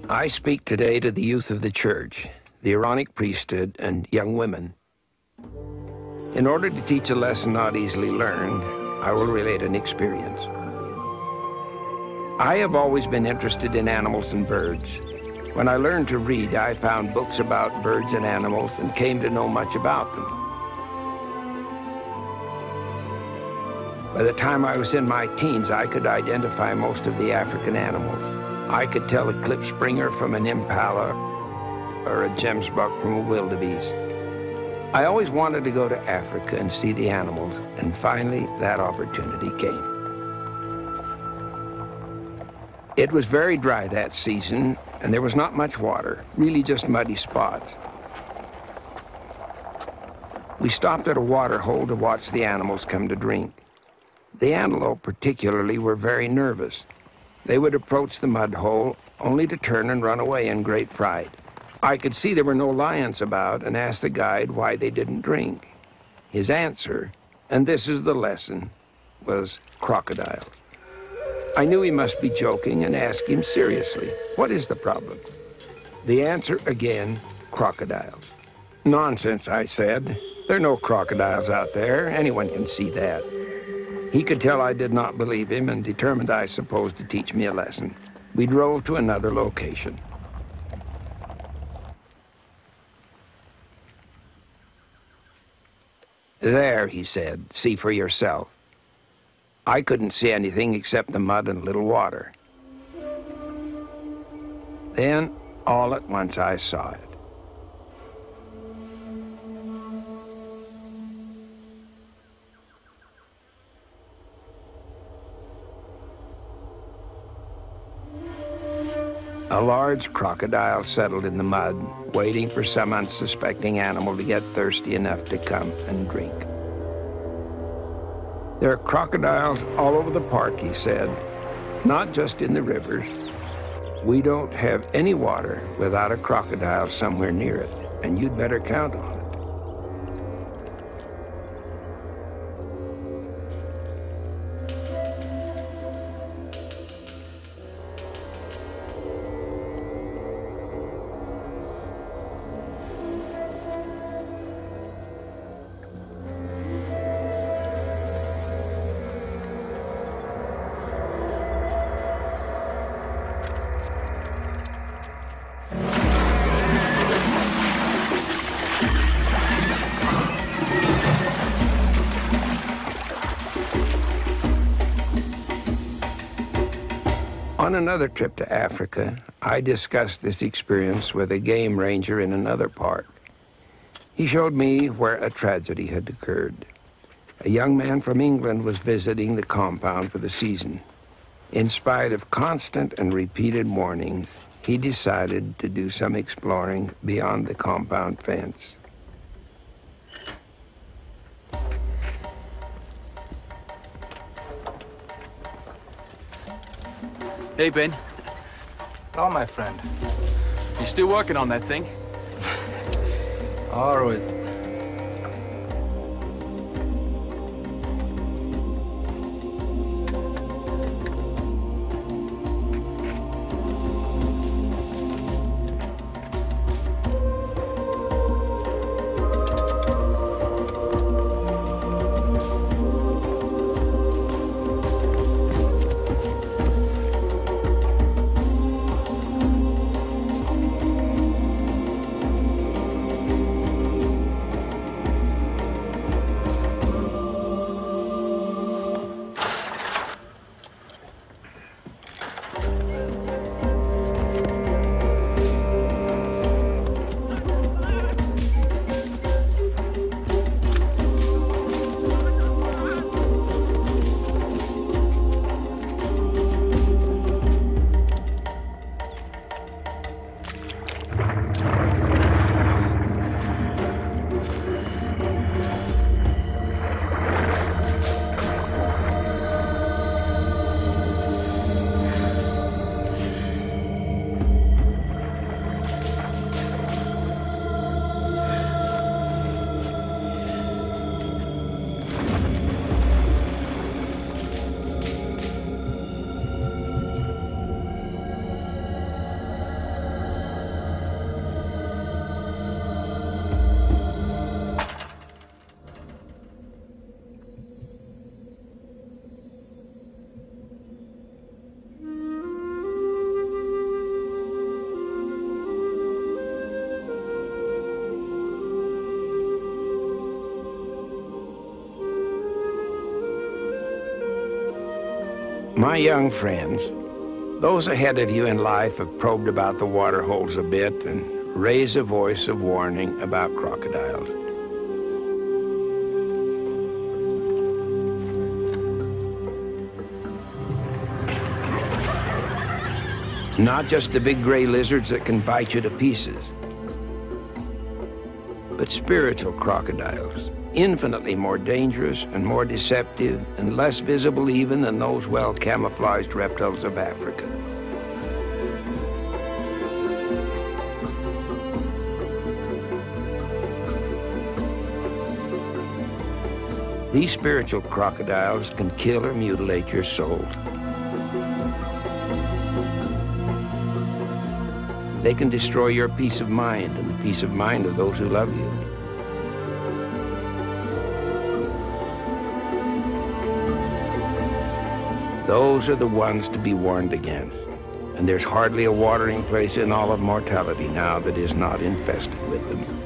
I speak today to the youth of the church, the Aaronic priesthood, and young women. In order to teach a lesson not easily learned, I will relate an experience. I have always been interested in animals and birds. When I learned to read, I found books about birds and animals and came to know much about them. By the time I was in my teens, I could identify most of the African animals. I could tell a klipspringer from an impala or a gemsbuck from a wildebeest. I always wanted to go to Africa and see the animals, and finally that opportunity came. It was very dry that season, and there was not much water, really just muddy spots. We stopped at a water hole to watch the animals come to drink. The antelope particularly were very nervous. They would approach the mud hole only to turn and run away in great fright. I could see there were no lions about and asked the guide why they didn't drink. His answer, and this is the lesson, was crocodiles. I knew he must be joking and asked him seriously, what is the problem? The answer again, crocodiles. Nonsense, I said. There are no crocodiles out there. Anyone can see that. He could tell I did not believe him and determined, I suppose, to teach me a lesson. We drove to another location. There, he said, see for yourself. I couldn't see anything except the mud and a little water. Then, all at once, I saw it. A large crocodile settled in the mud, waiting for some unsuspecting animal to get thirsty enough to come and drink. There are crocodiles all over the park, he said, not just in the rivers. We don't have any water without a crocodile somewhere near it, and you'd better count on it. On another trip to Africa, I discussed this experience with a game ranger in another park. He showed me where a tragedy had occurred. A young man from England was visiting the compound for the season. In spite of constant and repeated warnings, he decided to do some exploring beyond the compound fence. Hey, Ben. Hello, my friend. You still working on that thing? Always. My young friends, those ahead of you in life have probed about the water holes a bit and raised a voice of warning about crocodiles. Not just the big gray lizards that can bite you to pieces, but spiritual crocodiles, infinitely more dangerous and more deceptive and less visible even than those well-camouflaged reptiles of Africa. These spiritual crocodiles can kill or mutilate your soul. They can destroy your peace of mind and the peace of mind of those who love you. Those are the ones to be warned against. And there's hardly a watering place in all of mortality now that is not infested with them.